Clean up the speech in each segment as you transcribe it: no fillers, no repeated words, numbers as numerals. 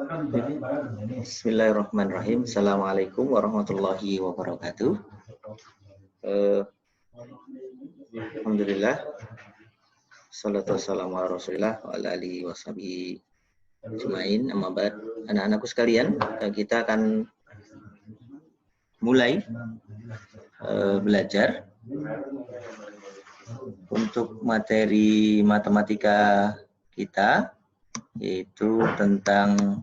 Bismillahirrahmanirrahim. Assalamualaikum warahmatullahi wabarakatuh. Alhamdulillah. Salatu wassalamu ala Rasulillah wa ala alihi washabihi ajmain. Amma ba'd. Anak-anakku sekalian, kita akan mulai belajar untuk materi matematika kita, yaitu tentang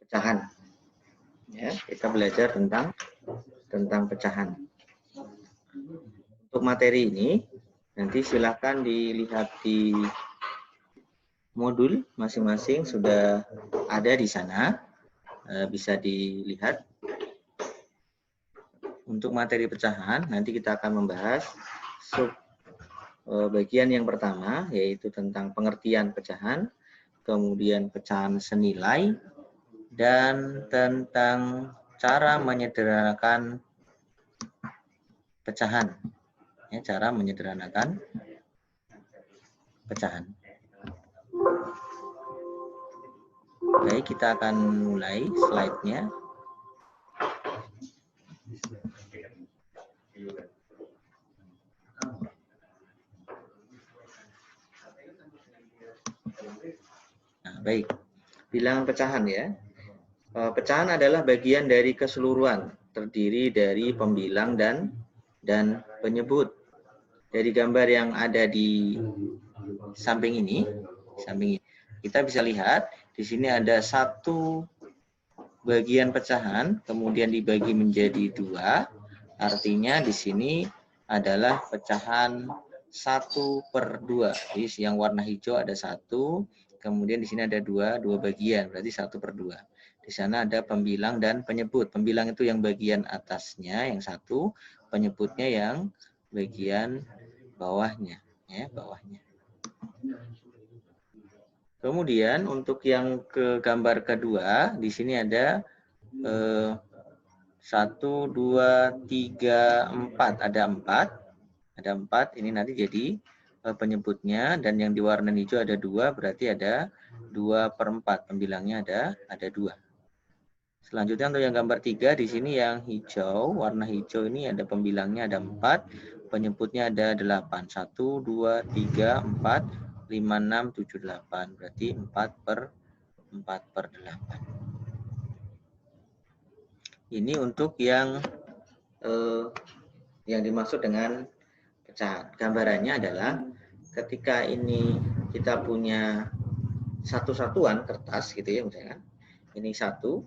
pecahan. Ya, kita belajar tentang pecahan. Untuk materi ini nanti silakan dilihat di modul masing-masing, sudah ada di sana, bisa dilihat. Untuk materi pecahan nanti kita akan membahas bagian yang pertama, yaitu tentang pengertian pecahan, kemudian pecahan senilai, dan tentang cara menyederhanakan pecahan. Ya, cara menyederhanakan pecahan. Baik, kita akan mulai slide-nya. Nah, baik. Bilangan pecahan ya. Pecahan adalah bagian dari keseluruhan, terdiri dari pembilang dan penyebut. Dari gambar yang ada di samping ini, kita bisa lihat di sini ada satu bagian pecahan, kemudian dibagi menjadi dua. Artinya di sini adalah pecahan 1/2. Jadi yang warna hijau ada 1, kemudian di sini ada dua bagian, berarti 1/2. Di sana ada pembilang dan penyebut. Pembilang itu yang bagian atasnya, yang satu. Penyebutnya yang bagian bawahnya, ya, bawahnya. Kemudian untuk yang ke gambar kedua, di sini ada 1, 2, 3, 4. Ada 4. Ini nanti jadi penyebutnya, dan yang di warna hijau ada 2, berarti ada 2/4. Pembilangnya ada 2. Selanjutnya untuk yang gambar 3, di sini yang hijau, warna hijau ini ada pembilangnya ada 4, penyebutnya ada 8. 1, 2, 3, 4, 5, 6, 7, 8. Berarti 4/8. Ini untuk yang dimaksud dengan pecahan. Gambarannya adalah ketika ini kita punya satu satuan kertas gitu ya, misalkan. Ini 1.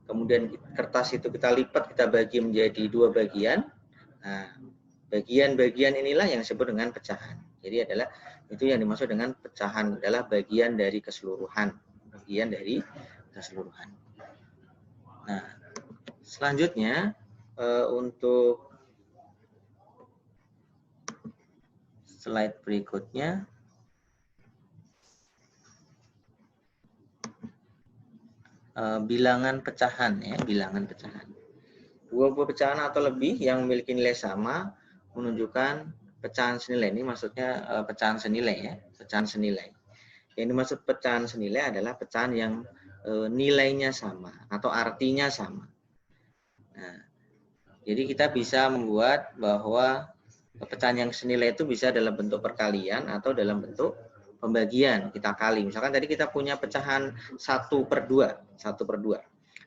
Kemudian kertas itu kita lipat, kita bagi menjadi 2 bagian. Nah, bagian-bagian inilah yang disebut dengan pecahan. Jadi adalah itu yang dimaksud dengan pecahan, adalah bagian dari keseluruhan. Bagian dari keseluruhan. Nah, selanjutnya untuk slide berikutnya. Bilangan pecahan ya, bilangan pecahan. Dua buah pecahan atau lebih yang memiliki nilai sama menunjukkan pecahan senilai. Ini maksudnya pecahan senilai ya, pecahan senilai. Yang dimaksud pecahan senilai adalah pecahan yang nilainya sama atau artinya sama. Nah, jadi kita bisa membuat bahwa pecahan yang senilai itu bisa dalam bentuk perkalian atau dalam bentuk pembagian, kita kali. Misalkan tadi kita punya pecahan 1/2.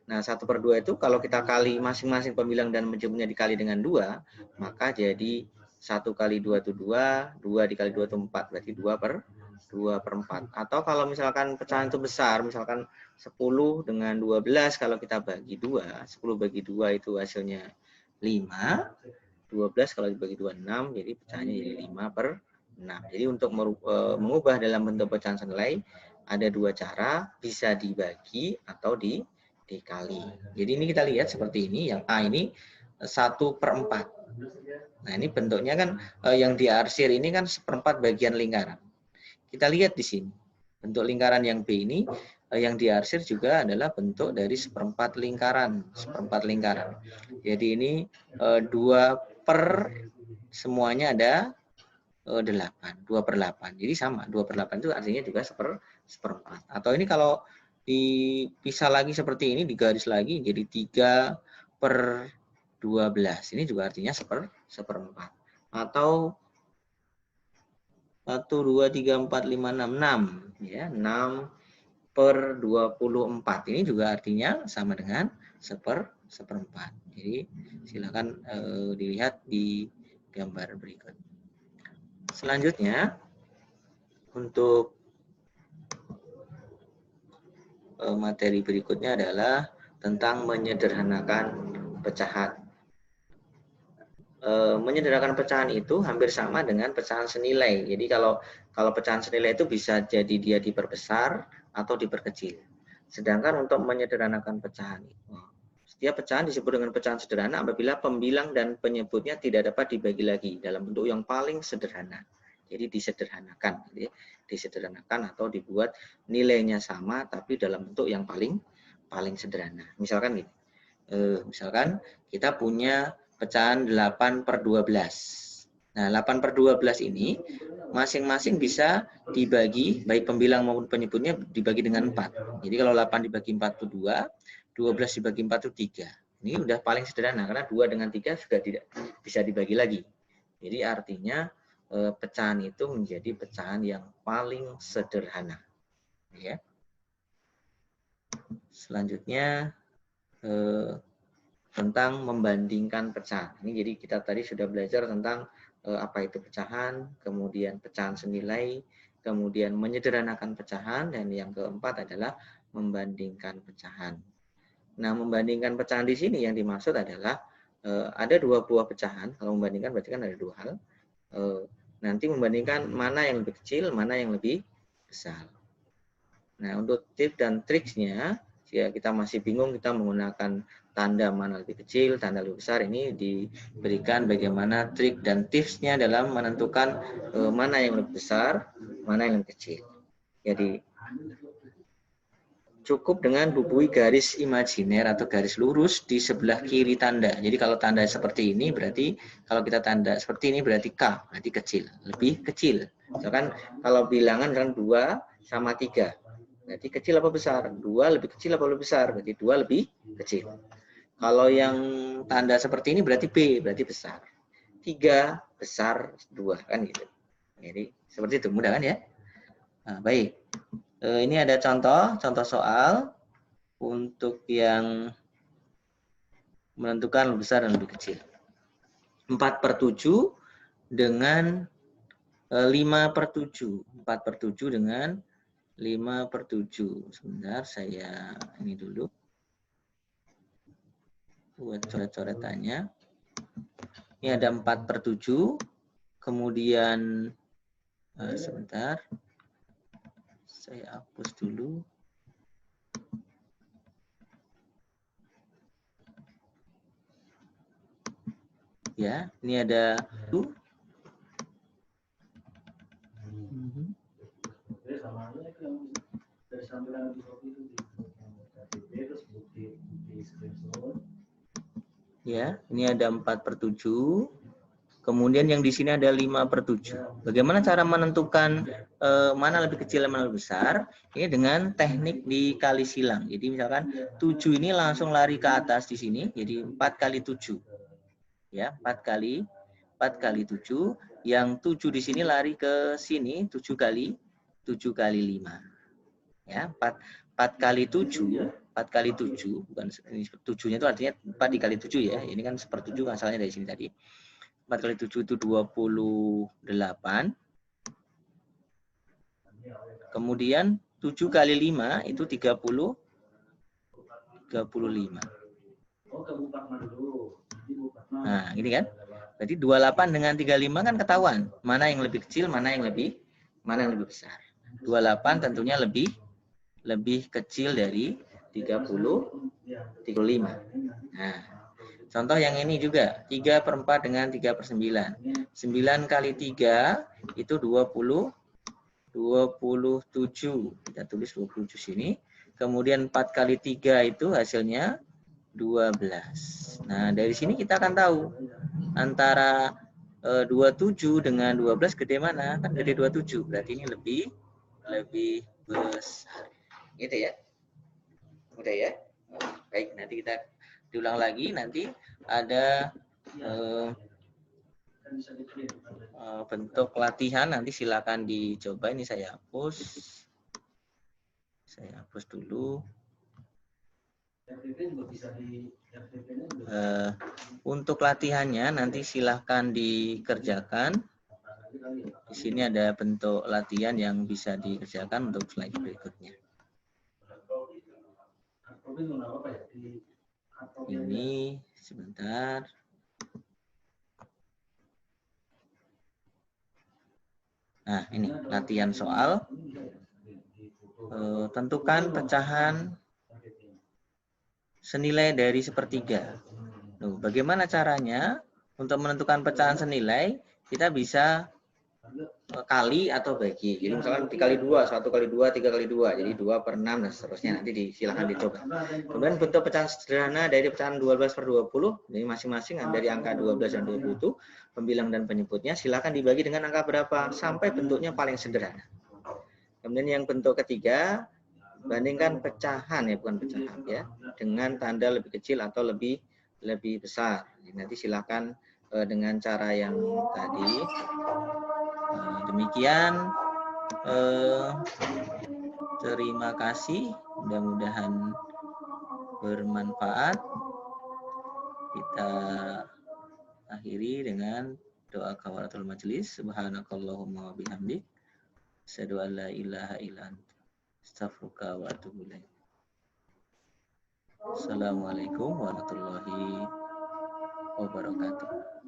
Nah, 1/2 itu kalau kita kali masing-masing pembilang dan penyebutnya dikali dengan 2, maka jadi 1 kali 2 itu 2, 2 dikali 2 itu 4, berarti 2/4. Atau kalau misalkan pecahan itu besar, misalkan 10 dengan 12, kalau kita bagi 2, 10 bagi 2 itu hasilnya 5, 12 kalau dibagi 2, 6, jadi pecahannya jadi 5/6. Jadi untuk mengubah dalam bentuk pecahan senilai ada 2 cara, bisa dibagi atau dikali. Jadi ini kita lihat seperti ini, yang A ini 1/4. Nah, ini bentuknya kan yang diarsir ini kan 1/4 bagian lingkaran. Kita lihat di sini, bentuk lingkaran yang B ini yang diarsir juga adalah bentuk dari 1/4 lingkaran. Jadi ini 2 per semuanya ada 8, 2/8. Jadi sama, 2/8 itu artinya juga seperempat. Atau ini kalau dipisah lagi seperti ini, digaris lagi jadi 3/12. Ini juga artinya seperempat. Atau 1, 2, 3, 4, 5, 6. 6. Ya, 6/24. Ini juga artinya sama dengan seperempat. Jadi silakan dilihat di gambar berikut. Selanjutnya, untuk materi berikutnya adalah tentang menyederhanakan pecahan. Menyederhanakan pecahan itu hampir sama dengan pecahan senilai. Jadi kalau pecahan senilai itu bisa jadi dia diperbesar atau diperkecil. Sedangkan untuk menyederhanakan pecahan itu, setiap pecahan disebut dengan pecahan sederhana apabila pembilang dan penyebutnya tidak dapat dibagi lagi dalam bentuk yang paling sederhana. Jadi disederhanakan, disederhanakan atau dibuat nilainya sama tapi dalam bentuk yang paling sederhana. Misalkan gini, misalkan kita punya pecahan 8/12. Nah, 8/12 ini masing-masing bisa dibagi, baik pembilang maupun penyebutnya dibagi dengan 4. Jadi kalau 8 dibagi 4 itu 2, 12 dibagi 4 itu 3. Ini udah paling sederhana, karena 2 dengan 3 sudah tidak bisa dibagi lagi. Jadi artinya pecahan itu menjadi pecahan yang paling sederhana. Ya. Selanjutnya tentang membandingkan pecahan. Ini jadi kita tadi sudah belajar tentang apa itu pecahan, kemudian pecahan senilai, kemudian menyederhanakan pecahan, dan yang keempat adalah membandingkan pecahan. Nah, membandingkan pecahan di sini yang dimaksud adalah ada 2 buah pecahan. Kalau membandingkan berarti kan ada 2 hal. Nanti membandingkan mana yang lebih kecil, mana yang lebih besar. Nah, untuk tips dan triksnya, jika kita masih bingung kita menggunakan tanda mana lebih kecil, tanda lebih besar, ini diberikan bagaimana trik dan tipsnya dalam menentukan mana yang lebih besar, mana yang lebih kecil. Jadi cukup dengan bubui garis imajiner atau garis lurus di sebelah kiri tanda. Jadi kalau tanda seperti ini berarti, kalau kita tanda seperti ini berarti K, berarti kecil, lebih kecil. Misalkan kalau bilangan kan 2 sama 3. Berarti kecil apa besar? 2 lebih kecil apa lebih besar? Berarti 2 lebih kecil. Kalau yang tanda seperti ini berarti B, berarti besar. 3 besar 2, kan gitu. Jadi seperti itu, mudah kan ya? Nah, baik. Ini ada contoh soal untuk yang menentukan lebih besar dan lebih kecil. 4/7 dengan 5/7. 4/7 dengan 5/7. Sebentar, saya ini dulu buat coret-coretannya. Ini ada 4/7, kemudian sebentar, saya hapus dulu. Ya, ini ada ya, ini ada 4/7. Kemudian yang di sini ada 5/7. Bagaimana cara menentukan mana lebih kecil dan mana lebih besar? Ini dengan teknik dikali silang. Jadi misalkan 7 ini langsung lari ke atas di sini, jadi 4 kali 7. Ya, 4 kali 7. Yang 7 di sini lari ke sini, 7 kali 5. Ya, 4 kali 7, 4 kali 7, bukan 7-nya itu artinya 4 dikali 7 ya. Ini kan 1/7 asalnya dari sini tadi. 4 kali 7 itu 28. Kemudian 7 kali 5 itu 35. Nah, ini kan. Berarti 28 dengan 35 kan ketahuan. Mana yang lebih kecil, mana yang lebih besar. 28 tentunya lebih kecil dari 35. Nah, contoh yang ini juga, 3/4 dengan 3/9. 9 kali 3 itu 27. Kita tulis 27 sini. Kemudian 4 kali 3 itu hasilnya 12. Nah, dari sini kita akan tahu antara 27 dengan 12 gede mana? Kan gede 27. Berarti ini lebih besar. Gitu ya. Udah ya. Baik, nanti kita diulang lagi. Nanti ada bentuk latihan. Nanti silakan dicoba. Ini saya hapus. Saya hapus dulu. Untuk latihannya nanti silahkan dikerjakan. Di sini ada bentuk latihan yang bisa dikerjakan untuk slide berikutnya. Ini sebentar. Nah, ini latihan soal. Tentukan pecahan senilai dari sepertiga. Bagaimana caranya untuk menentukan pecahan senilai? Kita bisa kali atau bagi. Jadi misalkan dikali 2, 1 kali 2, 3 kali 2. Jadi 2 per 6 dan seterusnya. Nanti silakan dicoba. Kemudian bentuk pecahan sederhana dari pecahan 12 per 20. Jadi masing-masing dari angka 12 dan 20 itu pembilang dan penyebutnya. Silakan dibagi dengan angka berapa sampai bentuknya paling sederhana. Kemudian yang bentuk ketiga, bandingkan pecahan ya, bukan pecahan ya, dengan tanda lebih kecil atau lebih besar. Nanti silakan dengan cara yang tadi. Demikian, terima kasih, mudah-mudahan bermanfaat. Kita akhiri dengan doa kafaratul majelis. Subhanakallahumma wa bihamdik, asyhadu an la ilaha illa anta, astaghfiruka wa atubu ilaik. Assalamualaikum warahmatullahi wabarakatuh.